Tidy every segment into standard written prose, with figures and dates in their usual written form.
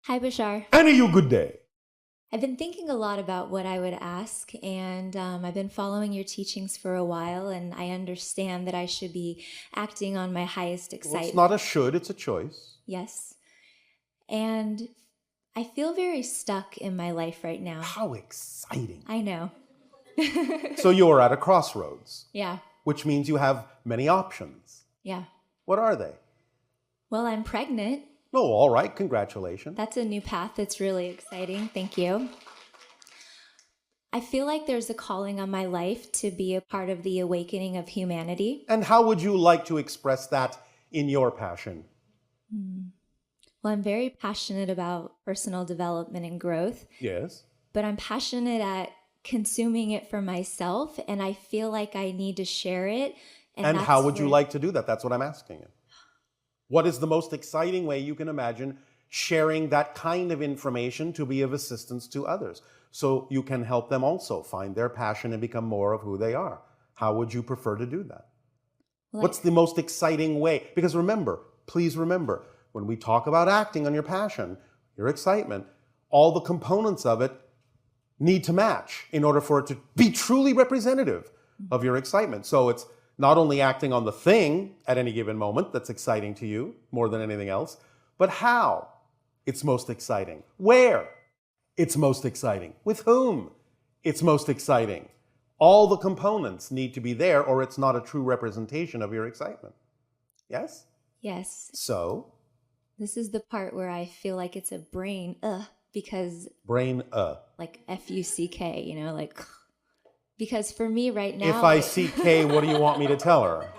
Hi, Bashar. And a you good day. I've been thinking a lot about what I would ask, and I've been following your teachings for a while, and I understand that I should be acting on my highest Well, excitement. it's not a should, it's a choice. Yes. And I feel very stuck in my life right now. How exciting. I know. So you are at a crossroads, Yeah. which means you have many options. Yeah. What are they? Well, I'm pregnant. Oh, all right, congratulations. That's a new path that's really exciting. Thank you. I feel like there's a calling on my life to be a part of the awakening of humanity. And how would you like to express that in your passion? Well, I'm very passionate about personal development and growth, Yes. but I'm passionate at consuming it for myself, and I feel like I need to share it. And that's how would you where- like to do that? That's what I'm asking you. What is the most exciting way you can imagine sharing that kind of information to be of assistance to others so you can help them also find their passion and become more of who they are? How would you prefer to do that? What's the most exciting way? Because remember, please remember, when we talk about acting on your passion, your excitement, all the components of it need to match in order for it to be truly representative of your excitement. So it's not only acting on the thing at any given moment that's exciting to you more than anything else, but how it's most exciting, where it's most exciting, with whom it's most exciting. All the components need to be there or it's not a true representation of your excitement. Yes? Yes. So, This is the part where I feel like it's a brain, because brain, like F-U-C-K, like, because for me right now. If I see K, what do you want me to tell her?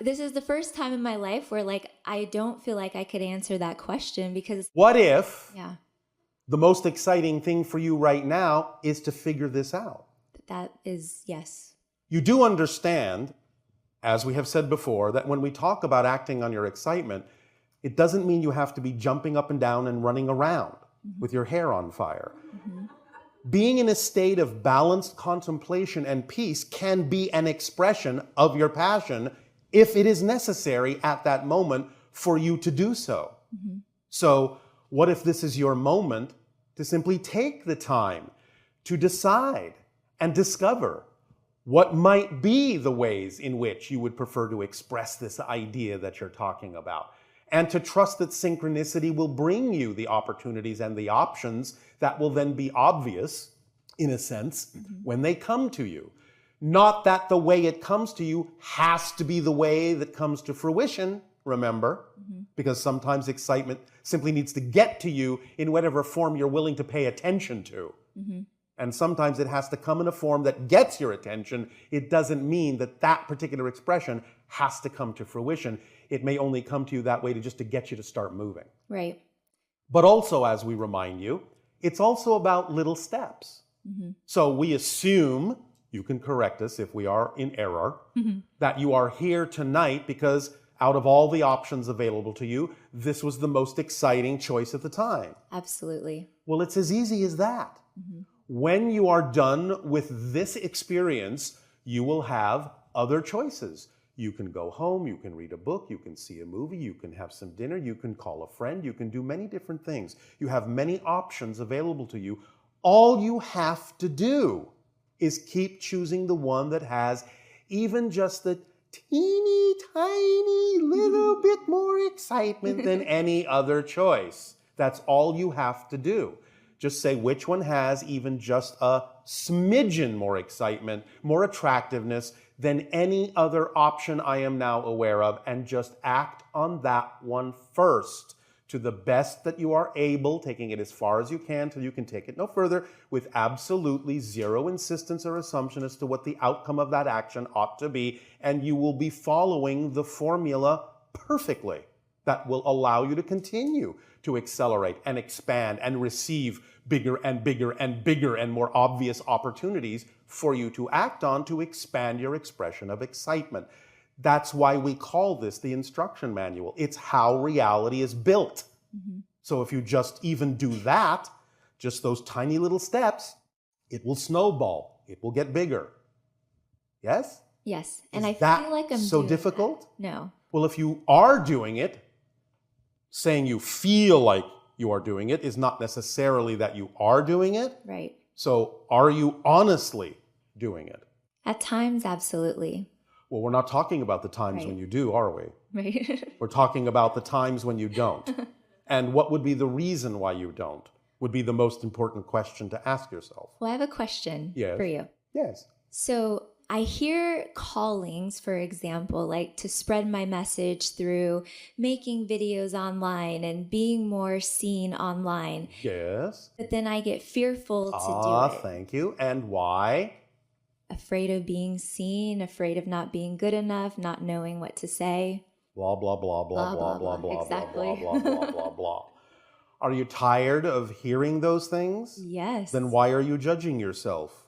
This is the first time in my life where I don't feel like I could answer that question because. What if Yeah, the most exciting thing for you right now is to figure this out? that is, yes. You do understand, as we have said before, that when we talk about acting on your excitement, it doesn't mean you have to be jumping up and down and running around with your hair on fire. Being in a state of balanced contemplation and peace can be an expression of your passion if it is necessary at that moment for you to do so. So what if this is your moment to simply take the time to decide and discover what might be the ways in which you would prefer to express this idea that you're talking about, and to trust that synchronicity will bring you the opportunities and the options that will then be obvious, in a sense, when they come to you. Not that the way it comes to you has to be the way that comes to fruition, remember, because sometimes excitement simply needs to get to you in whatever form you're willing to pay attention to. And sometimes it has to come in a form that gets your attention. It doesn't mean that that particular expression has to come to fruition. It may only come to you that way just to get you to start moving. Right. But also, as we remind you, it's also about little steps. So we assume, you can correct us if we are in error, that you are here tonight because out of all the options available to you, this was the most exciting choice at the time. Absolutely. Well, it's as easy as that. When you are done with this experience, you will have other choices. You can go home, you can read a book, you can see a movie, you can have some dinner, you can call a friend, you can do many different things. You have many options available to you. All you have to do is keep choosing the one that has even just the teeny tiny little bit more excitement than any other choice. That's all you have to do. Just say which one has even just a smidgen more excitement, more attractiveness than any other option I am now aware of, and just act on that one first to the best that you are able, taking it as far as you can till you can take it no further, with absolutely zero insistence or assumption as to what the outcome of that action ought to be, and you will be following the formula perfectly that will allow you to continue to accelerate and expand and receive bigger and bigger and bigger and more obvious opportunities for you to act on to expand your expression of excitement. That's why we call this the instruction manual. It's how reality is built. So if you just even do that, just those tiny little steps, it will snowball. It will get bigger. Yes? Yes. And Is I that feel like I'm so doing difficult? that. No. Well, if you are doing it, Saying you feel like you are doing it is not necessarily that you are doing it. Right. So are you honestly doing it? At times, absolutely. Well, we're not talking about the times Right. when you do, are we? Right. We're talking about the times when you don't. And what would be the reason why you don't would be the most important question to ask yourself. Well, I have a question Yes. for you. Yes. So I hear callings, for example, like to spread my message through making videos online and being more seen online. Yes. But then I get fearful to do it. Thank you. And why? Afraid of being seen, afraid of not being good enough, not knowing what to say. Blah, blah, blah, blah, blah, blah, blah, Exactly. blah, blah, blah, blah, blah. Are you tired of hearing those things? Yes. Then why are you judging yourself?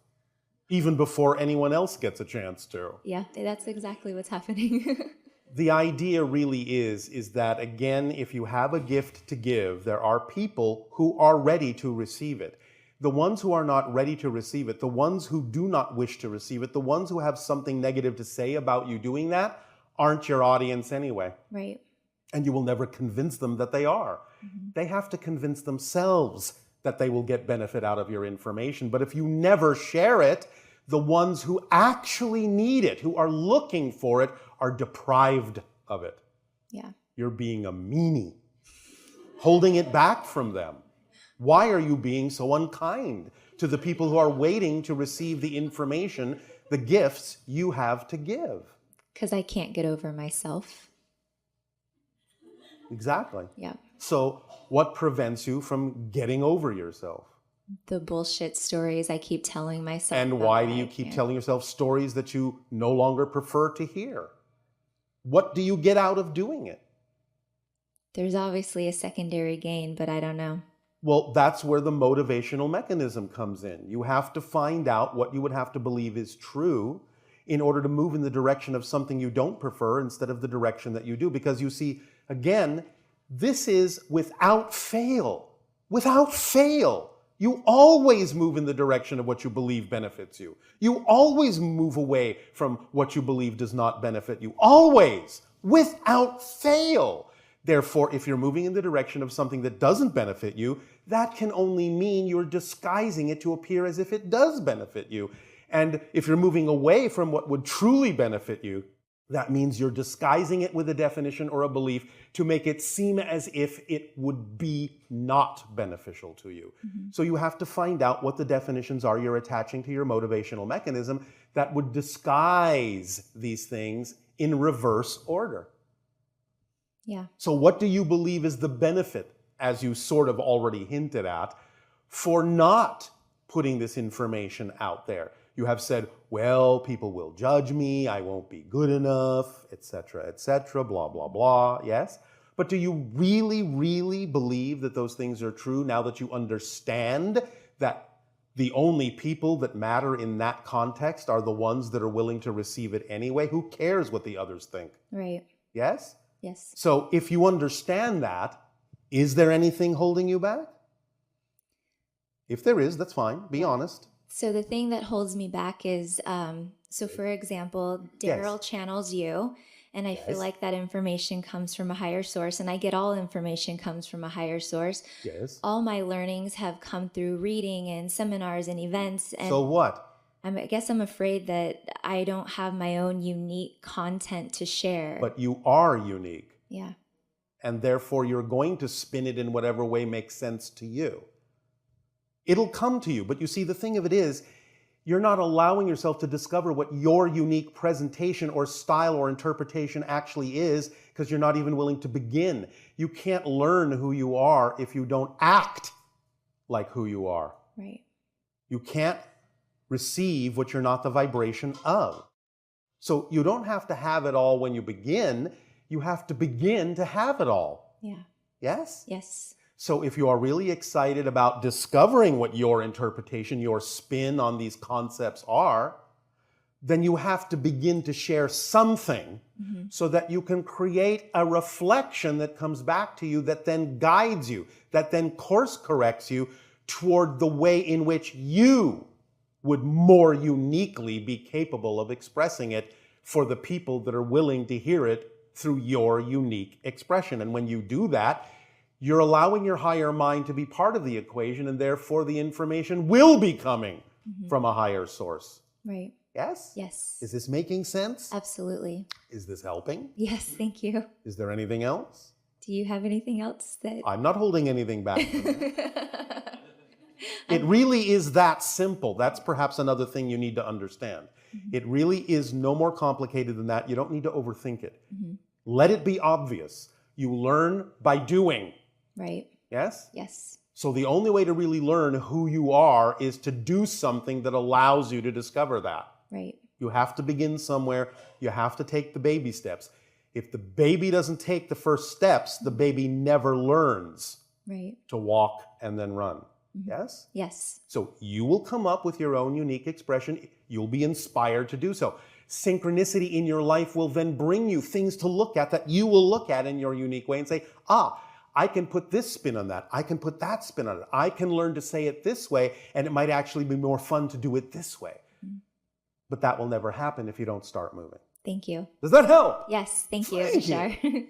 Even before anyone else gets a chance to. Yeah, that's exactly what's happening. The idea really is that, again, if you have a gift to give, there are people who are ready to receive it. The ones who are not ready to receive it, the ones who do not wish to receive it, the ones who have something negative to say about you doing that, aren't your audience anyway. Right. And you will never convince them that they are. Mm-hmm. They have to convince themselves that they will get benefit out of your information. But if you never share it, the ones who actually need it, who are looking for it, are deprived of it. Yeah. You're being a meanie, holding it back from them. Why are you being so unkind to the people who are waiting to receive the information, the gifts you have to give? Because I can't get over myself. Exactly. Yeah. So what prevents you from getting over yourself? The bullshit stories I keep telling myself. And why do you keep telling yourself stories that you no longer prefer to hear? What do you get out of doing it? There's obviously a secondary gain, but I don't know. Well, that's where the motivational mechanism comes in. You have to find out what you would have to believe is true in order to move in the direction of something you don't prefer instead of the direction that you do. Because you see, again, this is without fail. Without fail. You always move in the direction of what you believe benefits you. You always move away from what you believe does not benefit you. Always. Without fail. Therefore, if you're moving in the direction of something that doesn't benefit you, that can only mean you're disguising it to appear as if it does benefit you. And if you're moving away from what would truly benefit you, that means you're disguising it with a definition or a belief to make it seem as if it would be not beneficial to you. Mm-hmm. So you have to find out what the definitions are you're attaching to your motivational mechanism that would disguise these things in reverse order. Yeah. So what do you believe is the benefit, as you sort of already hinted at, for not putting this information out there? You have said, well, people will judge me, I won't be good enough, etc., blah, blah, blah, yes? But do you really, really believe that those things are true now that you understand that the only people that matter in that context are the ones that are willing to receive it anyway? Who cares what the others think? Right. Yes? Yes. So if you understand that, is there anything holding you back? If there is, that's fine. Be honest. So the thing that holds me back is, so for example, Daryl channels you, and I feel like that information comes from a higher source, and I get all information comes from a higher source. Yes. All my learnings have come through reading and seminars and events. And so what? I guess I'm afraid that I don't have my own unique content to share. But you are unique. Yeah. And therefore you're going to spin it in whatever way makes sense to you. It'll come to you. But you see, the thing of it is, you're not allowing yourself to discover what your unique presentation or style or interpretation actually is because you're not even willing to begin. You can't learn who you are if you don't act like who you are. Right. You can't receive what you're not the vibration of. So you don't have to have it all when you begin. You have to begin to have it all. Yeah. Yes? Yes. So if you are really excited about discovering what your interpretation, your spin on these concepts are, then you have to begin to share something so that you can create a reflection that comes back to you that then guides you, that then course corrects you toward the way in which you would more uniquely be capable of expressing it for the people that are willing to hear it through your unique expression. And when you do that, you're allowing your higher mind to be part of the equation, and therefore the information will be coming from a higher source. Right. Yes? Yes. Is this making sense? Absolutely. Is this helping? Yes, thank you. Is there anything else? Do you have anything else that... I'm not holding anything back from you. It really is that simple. That's perhaps another thing you need to understand. It really is no more complicated than that. You don't need to overthink it. Let it be obvious. You learn by doing. Right. Yes? Yes. So the only way to really learn who you are is to do something that allows you to discover that. Right. You have to begin somewhere. You have to take the baby steps. If the baby doesn't take the first steps, the baby never learns to walk and then run. Yes? Yes. So you will come up with your own unique expression. You'll be inspired to do so. Synchronicity in your life will then bring you things to look at that you will look at in your unique way and say, I can put this spin on that. I can put that spin on it. I can learn to say it this way, and it might actually be more fun to do it this way. But that will never happen if you don't start moving. Thank you. Does that help? Yes, thank you, Thank Bashar. you.